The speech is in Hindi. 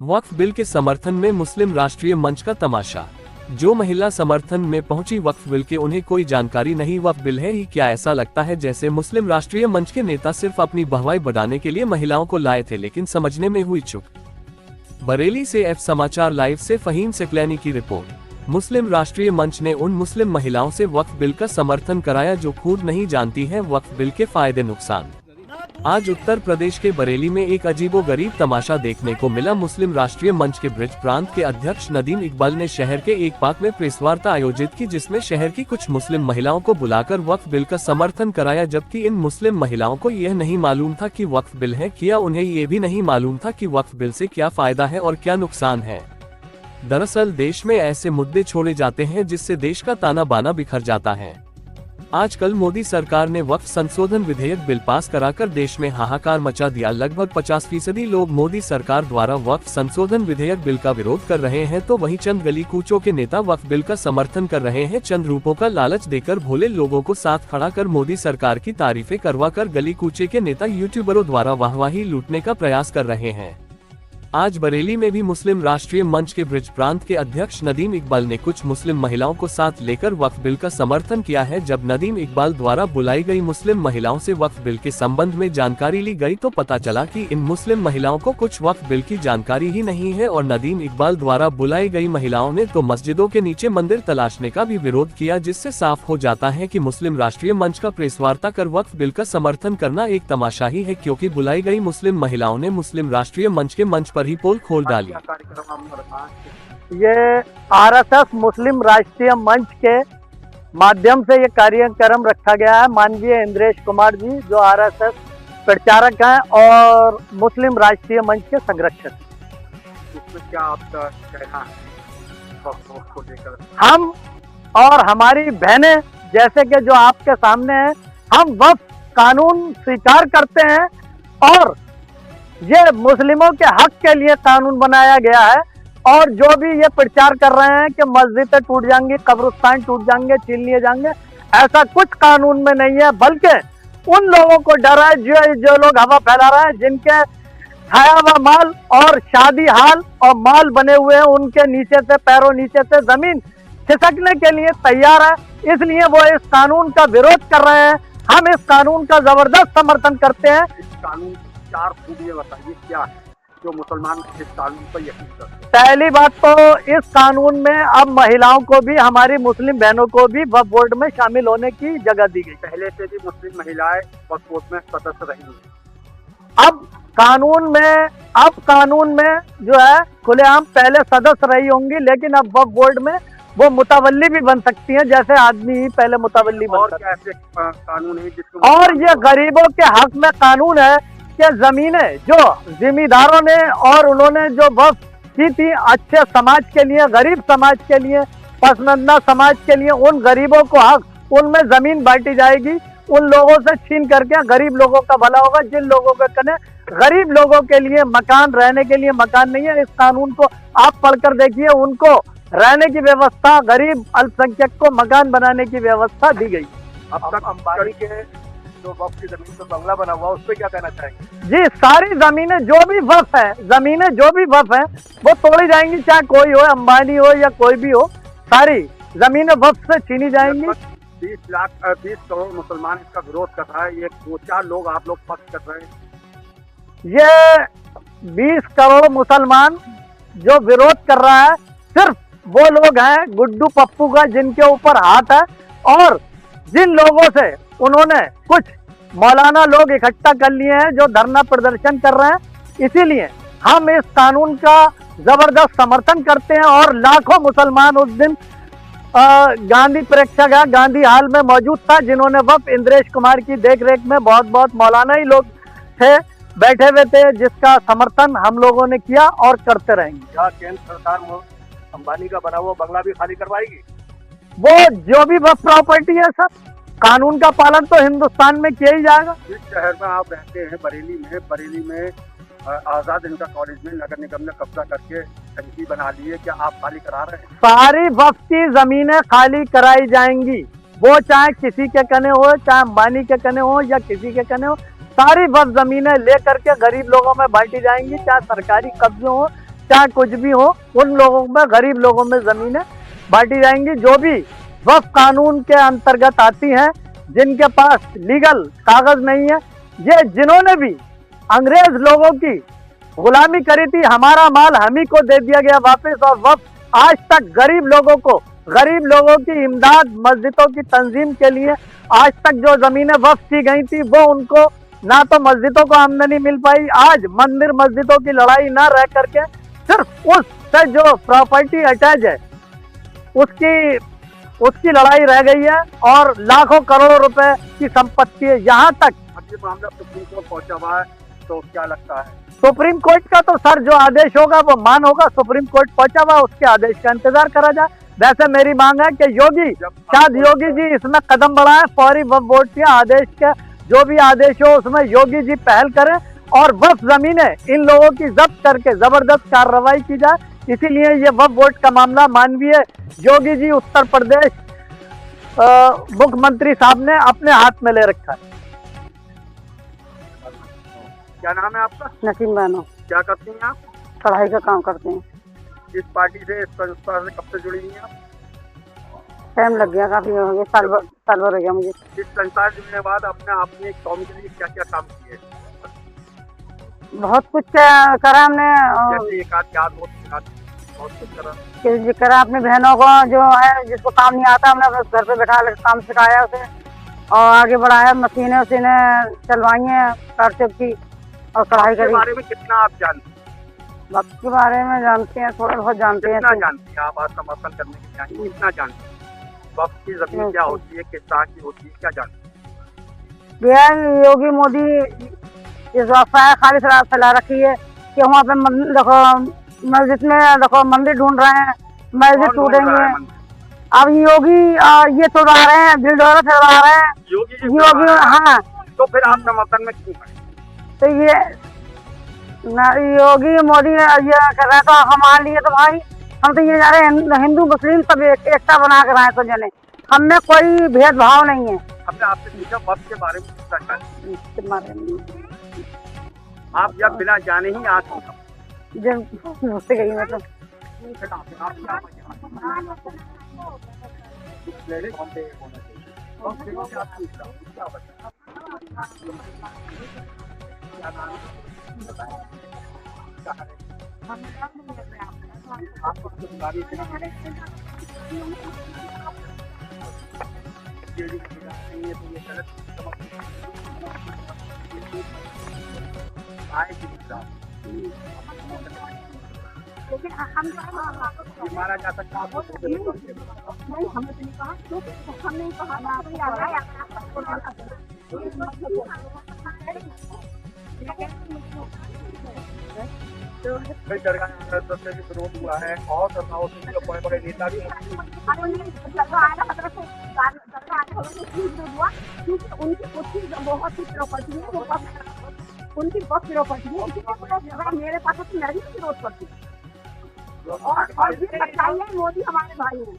वक्फ बिल के समर्थन में मुस्लिम राष्ट्रीय मंच का तमाशा। जो महिला समर्थन में पहुंची वक्फ बिल के, उन्हें कोई जानकारी नहीं वक्फ बिल है ही क्या। ऐसा लगता है जैसे मुस्लिम राष्ट्रीय मंच के नेता सिर्फ अपनी बहवाई बढ़ाने के लिए महिलाओं को लाए थे, लेकिन समझने में हुई चूक। बरेली से एफ समाचार लाइव से फहीम सिकलैनी की रिपोर्ट। मुस्लिम राष्ट्रीय मंच ने उन मुस्लिम महिलाओं से वक्फ बिल का समर्थन कराया जो खुद नहीं जानती हैं वक्फ बिल के फायदे नुकसान। आज उत्तर प्रदेश के बरेली में एक अजीबोगरीब तमाशा देखने को मिला। मुस्लिम राष्ट्रीय मंच के ब्रिज प्रांत के अध्यक्ष नदीम इकबाल ने शहर के एक पार्क में प्रेस वार्ता आयोजित की, जिसमें शहर की कुछ मुस्लिम महिलाओं को बुलाकर वक्फ बिल का समर्थन कराया, जबकि इन मुस्लिम महिलाओं को यह नहीं मालूम था कि वक्फ बिल है क्या। उन्हें ये भी नहीं मालूम था कि वक्फ बिल से क्या फायदा है और क्या नुकसान है। दरअसल देश में ऐसे मुद्दे छोड़े जाते हैं जिससे देश का ताना बाना बिखर जाता है। आजकल मोदी सरकार ने वक्फ संशोधन विधेयक बिल पास कराकर देश में हाहाकार मचा दिया। लगभग 50% लोग मोदी सरकार द्वारा वक्फ संशोधन विधेयक बिल का विरोध कर रहे हैं, तो वहीं चंद गली कूचों के नेता वक्फ बिल का समर्थन कर रहे हैं। चंद रुपयों का लालच देकर भोले लोगों को साथ खड़ा कर मोदी सरकार की तारीफें करवाकर गली कूचे के नेता यूट्यूबरों द्वारा वाहवाही लूटने का प्रयास कर रहे हैं। आज बरेली में भी मुस्लिम राष्ट्रीय मंच के ब्रिज प्रांत के अध्यक्ष नदीम इकबाल ने कुछ मुस्लिम महिलाओं को साथ लेकर वक्फ बिल का समर्थन किया है। जब नदीम इकबाल द्वारा बुलाई गई मुस्लिम महिलाओं से वक्फ बिल के संबंध में जानकारी ली गई, तो पता चला कि इन मुस्लिम महिलाओं को कुछ वक्फ बिल की जानकारी ही नहीं है। और नदीम इकबाल द्वारा बुलाई गई महिलाओं ने तो मस्जिदों के नीचे मंदिर तलाशने का भी विरोध किया, जिससे साफ हो जाता है कि मुस्लिम राष्ट्रीय मंच का प्रेस वार्ता कर वक्फ बिल का समर्थन करना एक तमाशा ही है, क्योंकि बुलाई गई मुस्लिम महिलाओं ने मुस्लिम राष्ट्रीय मंच के मंच पर ही पोल खोल डाली। ये आरएसएस मुस्लिम राष्ट्रीय मंच के माध्यम से ये कार्यक्रम रखा गया है। माननीय इंद्रेश कुमार जी जो आरएसएस प्रचारक हैं और मुस्लिम राष्ट्रीय मंच के संरक्षक। इसमें क्या आपका कहना है वक्फ को लेकर? हम और हमारी बहनें जैसे कि जो आपके सामने है, हम वक्फ कानून स्वीकार करते हैं और ये मुस्लिमों के हक के लिए कानून बनाया गया है। और जो भी ये प्रचार कर रहे हैं कि मस्जिदें टूट जाएंगी, कब्रिस्तान टूट जाएंगे, छीन लिए जाएंगे, ऐसा कुछ कानून में नहीं है, बल्कि उन लोगों को डर है जो लोग हवा फैला रहे हैं, जिनके खाया हुआ माल और शादी हाल और माल बने हुए हैं, उनके नीचे से पैरों नीचे से जमीन खिसकने के लिए तैयार है। इसलिए वो इस कानून का विरोध कर रहे हैं। हम इस कानून का जबरदस्त समर्थन करते हैं। इस कानून चार खूबियां बताइए क्या है जो मुसलमान इस कानून पर यकीन करते हैं? पहली बात तो इस कानून में अब महिलाओं को भी, हमारी मुस्लिम बहनों को भी वक्फ बोर्ड में शामिल होने की जगह दी गई। पहले से भी मुस्लिम महिलाएं वक्फ बोर्ड में सदस्य रही हैं। अब कानून में जो है खुलेआम पहले सदस्य रही होंगी, लेकिन अब वक्फ बोर्ड में वो मुतवल्ली भी बन सकती हैं, जैसे आदमी ही पहले मुतवल्ली बन सकता है। और क्या ऐसे कानून है जिसको, और ये गरीबों के हक में कानून है कि जमीनें जो जिम्मेदारों ने और उन्होंने जो वक्फ की थी अच्छे समाज के लिए, गरीब समाज के लिए, पसमानदा समाज के लिए, उन गरीबों को हक, उनमें जमीन बांटी जाएगी। उन लोगों से छीन करके गरीब लोगों का भला होगा। जिन लोगों के कने गरीब लोगों के लिए मकान, रहने के लिए मकान नहीं है, इस कानून को आप पढ़कर देखिए, उनको रहने की व्यवस्था, गरीब अल्पसंख्यक को मकान बनाने की व्यवस्था दी गई। अब तक अंबानी के जो वक्फ की जमीन पर बंगला बना हुआ, उस पर क्या कहना चाहेंगे? जी, सारी जमीनें जो भी वक्फ है, जमीनें जो भी वक्फ है वो तोड़ी जाएंगी, चाहे कोई हो, अंबानी हो या कोई भी हो, सारी जमीनें वक्फ से छीनी जाएंगी। 20 करोड़ मुसलमान इसका विरोध कर रहा है, ये 2-4 लोग आप लोग पक्ष कर रहे हैं। ये 20 करोड़ मुसलमान जो विरोध कर रहा है, सिर्फ वो लोग हैं गुड्डू पप्पू का, जिनके ऊपर हाथ है, और जिन लोगों से उन्होंने कुछ मौलाना लोग इकट्ठा कर लिए हैं जो धरना प्रदर्शन कर रहे हैं। इसीलिए हम इस कानून का जबरदस्त समर्थन करते हैं। और लाखों मुसलमान उस दिन गांधी प्रेक्षागृह, गांधी हाल में मौजूद था, जिन्होंने वक्फ इंद्रेश कुमार की देखरेख में बहुत मौलाना ही लोग थे, बैठे हुए थे, जिसका समर्थन हम लोगों ने किया और करते रहेंगे। क्या केंद्र सरकार अंबानी का बना हुआ बंगला भी खाली करवाएगी? वो जो भी वक्फ प्रॉपर्टी है सर, कानून का पालन तो हिंदुस्तान में किया ही जाएगा। जिस शहर में आप रहते हैं, बरेली में आजाद इंटर कॉलेज में नगर निगम ने कब्जा करके टंकी बना ली है, क्या आप खाली करा रहे हैं? सारी वक्फ की जमीनें खाली कराई जाएंगी, वो चाहे किसी के कने हो, चाहे अंबानी के कने हो या किसी के कने हो, सारी वक्फ जमीनें लेकर के गरीब लोगों में बांटी जाएंगी, चाहे सरकारी कब्जे हो चाहे कुछ भी हो, उन लोगों में, गरीब लोगों में जमीनें बांटी जाएंगी। जो भी वक्फ कानून के अंतर्गत आती हैं, जिनके पास लीगल कागज नहीं है, ये जिन्होंने भी अंग्रेज लोगों की गुलामी करी थी, हमारा माल हम ही को दे दिया गया वापस। और वक्फ आज तक गरीब लोगों को, गरीब लोगों की इमदाद, मस्जिदों की तंजीम के लिए आज तक जो जमीनें वक्फ की गई थी, वो उनको ना तो मस्जिदों को आमदनी मिल पाई। आज मंदिर मस्जिदों की लड़ाई ना रह करके सिर्फ उससे जो प्रॉपर्टी अटैच है उसकी लड़ाई रह गई है, और लाखों करोड़ों रुपए की संपत्ति है। यहाँ तक अब ये मामला सुप्रीम कोर्ट पहुंचा हुआ है, तो क्या लगता है? सुप्रीम कोर्ट का तो सर जो आदेश होगा वो मान होगा। सुप्रीम कोर्ट पहुंचा हुआ, उसके आदेश का इंतजार करा जाए। वैसे मेरी मांग है कि शायद योगी जी इसमें कदम बढ़ाएं, फौरी वक्फ बोर्ड के आदेश के जो भी आदेश हो उसमें योगी जी पहल करें और वक्फ जमीनें इन लोगों की जब्त करके जबरदस्त कार्रवाई की जाए। इसीलिए ये वक्फ बोर्ड का मामला माननीय योगी जी उत्तर प्रदेश मुख्यमंत्री साहब ने अपने हाथ में ले रखा है। क्या नाम है आपका? नसीम बानो। क्या करती हैं आप? कढ़ाई का काम करते हैं। इस पार्टी से, इस संस्था से कब से जुड़ी हुई हैं आप? टाइम लग गया, काफी हो गया, साल भर हो गया मुझे। इस संस्था से जुड़ने के बाद आपने कौम के लिए क्या क्या काम किए? बहुत कुछ करा हमने, जैसे एक आध याद हो, बहुत कुछ करा। करा अपनी बहनों को जो है जिसको काम नहीं आता, हमने अपने घर पे बैठा काम सिखाया उसे और आगे बढ़ाया। मशीनें चलवाई हैं कारचुप की और कढ़ाई करी। बारे में कितना आप जानते हैं? वक्त के बारे में जानते हैं, थोड़ा बहुत जानते हैं। कितना जानते हैं आप? आज समर्थन करने के चाहिए कितना जानते हैं? वक्त की जमीन क्या होती है, किस तरह की होती है, क्या जानते हैं? योगी मोदी इस अफवाह खाली फैला रखी है कि वहाँ पे देखो मस्जिद में देखो मंदिर ढूंढ रहे हैं, मस्जिद टूटेंगे। अब योगी ये तोड़ा रहे हैं, बिल्डोर चलवा रहे हैं योगी। हाँ, तो फिर आप समर्थन में क्यों करें? तो ये योगी मोदी ये कर रहे हैं, तो हमारे लिए तो भाई हम तो ये जा रहे हैं हिंदू मुस्लिम सब एकता बना कर आए, तो जने हम में कोई भेदभाव नहीं है। हमने आपसे पूछा वक्त के बारे में कितना जानते हैं? आप जब बिना जाने ही आज जब गई मैं तो लेकिन हम मारा जा सकता नहीं, हमने तो नहीं कहा, हमने विरोध हुआ है और बड़े बड़े नेता भी उनकी बहुत सी प्रॉपर्टी है, उनकी बहुत प्रॉपर्टी है। मेरे पास तो मैं भी विरोध करती हूँ और ये सच्चाई है, मोदी हमारे भाई हैं।